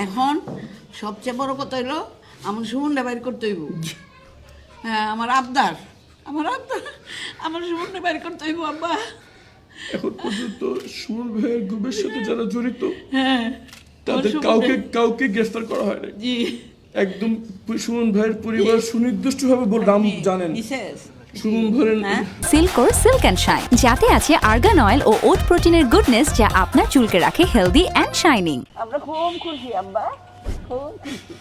এখন সবচেয়ে বড় কথা হইলো আমার সুমনটা বাইর করতে হইব। হ্যাঁ, আমার আবদার আমার সুমনটা বাইর করতে হইব আব্বা। এখন পর্যন্ত সুমন ভাইয়ের গুমের সাথে যারা জড়িত হ্যাঁ, তাদের কাউকে গ্রেফতার করা হয় না। জি, একদম সুমন ভাইয়ের পরিবার সুনির্দিষ্টভাবে নাম জানেন। সুমন ভাইয়ের সিল্কোর সিল্ক অ্যান্ড শাইন, যাতে আছে আর্গান অয়েল ও ওট প্রোটিনের গুডনেস, যা আপনার চুলকে রাখে হেলদি অ্যান্ড শাইনিং। আমরা খুব খুশি আব্বা, খুব খুশি।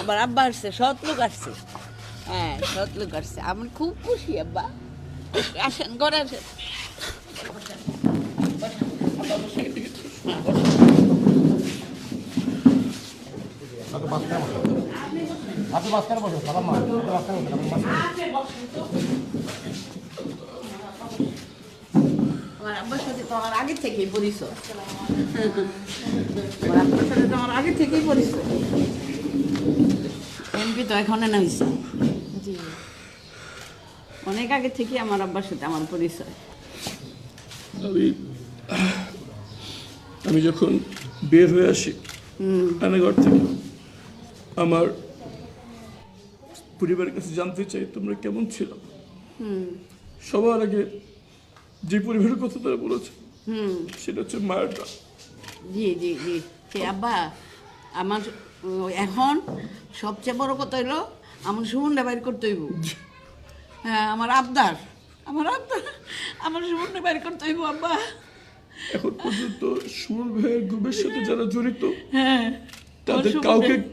আমার আব্বা আসছে, সৎ লোক আসছে। হ্যাঁ, সৎ লোক আসছে, আমি খুব খুশি আব্বা। আসেন, ঘরে আসেন। আপনি মাঝখানে বসুন, সালাম মা, মাঝখানে বসুন। আমার আব্বার সাথে তো আমার আগে থেকেই পরিচয়। আমার আব্বার সাথে তো আমার আগে থেকেই পরিচয়। এমপি তো এখন না হয়েছে। জি, অনেক আগে থেকে আমার আব্বার সাথে আমার পরিচয়। আমি যখন বের হয়ে আসি রানাঘর থেকে, আমার পরিবারের কাছে জানতে চাই তোমরা কেমন ছিল। সবার আগে যে পরিবারের কথা তারা বলেছে সেটা হচ্ছে মায়েরটা। জি জি জি, সে আব্বা আমার এখন সবচেয়ে বড় কথা হইলো আমার সুমনটা বাইর করতে হইব। হ্যাঁ, আমার আবদার আমার সুমনটা বাইর করতে হইব আব্বা। এখন পর্যন্ত সুমন ভাইয়ের গুমের সাথে যারা জড়িত হ্যাঁ, তাদের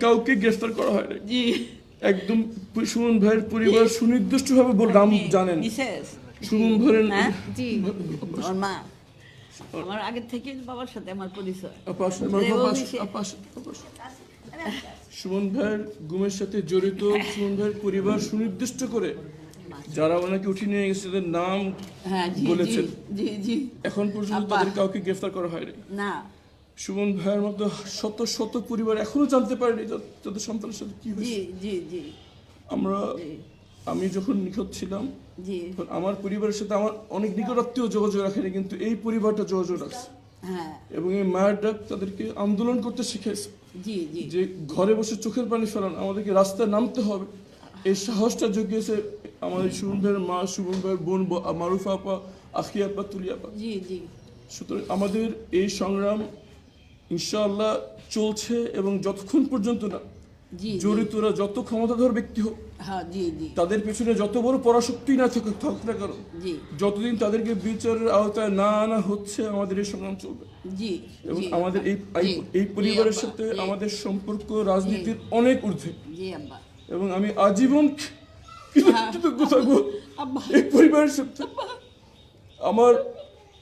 কাউকে গ্রেফতার করা হয় না। জি, একদম সুমন ভাইয়ের পরিবার সুনির্দিষ্টভাবে নাম জানেন। সুমন ভাইয়ের জি, ওর মা আমার আগে থেকে বাবার সাথে আমার পরিচয়। সুমন ভাইয়ের গুমের সাথে জড়িত সুমন ভাইয়ের পরিবার সুনির্দিষ্ট করে যারা ওনাকে উঠিয়ে নিয়ে গেছে তাদের নাম বলেছেন। জি জি, এখন পর্যন্ত তাদের কাউকে গ্রেফতার করা হয়নি। না, সুমন ভাইয়ের মতো শত শত পরিবার এখনো জানতে পারেনি তাদের সন্তানের সাথে কি হয়েছে। জি জি, আমি যখন নিখোঁজ ছিলাম জি, আমার পরিবারের সাথে আমার অনেক নিকটাত্মীয় যোগাযোগ রাখেনি, কিন্তু এই পরিবারটা যোগাযোগ রাখছে। হ্যাঁ, এবং এই মায়ের ডাক তাদেরকে আন্দোলন করতে শিখেছে। জি জি, যে ঘরে বসে চোখের পানি ফেলান, আমাদেরকে রাস্তায় নামতে হবে, এই সাহসটা জুগিয়েছে আমাদের সুমন ভাইয়ের মা, সুমন ভাইয়ের বোন মারুফা আপা, আখি আপা, তুলি আপা। জি জি, সুতরাং আমাদের এই সংগ্রাম ইনশাআল্লাহ চলছে, এবং যতক্ষণ পর্যন্ত না জড়িতরা যত ক্ষমতাধর ব্যক্তি হোক, হ্যাঁ, জি জি, তাদের পেছনে যত বড় পরাশক্তি না থাকুক না কারণ, যতদিন তাদেরকে বিচারের আওতায় না আনা হচ্ছে আমাদের এই সংগ্রাম চলবে। জি, এবং আমাদের এই পরিবারের সাথে আমাদের সম্পর্ক রাজনীতির অনেক ঊর্ধ্বে। জি আব্বা, এবং আমি আজীবন কৃতজ্ঞ থাকবো এই পরিবারের সাথে।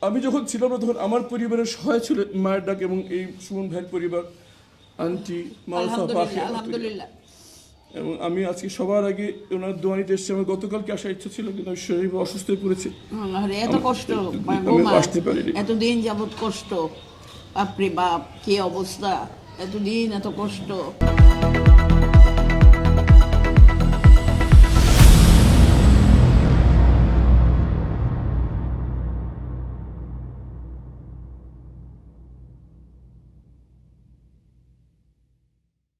আমি যখন ছিলাম না তখন আমার পরিবারের সহায় ছিল মায়ের ডাক এবং এই সুমন ভাইয়ের পরিবার, আন্টি, মারুফা, পাখি। এবং আমি আজকে সবার আগে ওনার দোয়ানিতে এসেছি। আমার গতকালকে আসার ইচ্ছা ছিল, কিন্তু আমি শরীর অসুস্থ হয়ে পড়েছি, এত কষ্ট, আমি আসতে পারিনি। এতদিন যাবত কষ্ট, বাপরে বাপ কি অবস্থা, এতদিন এত কষ্ট।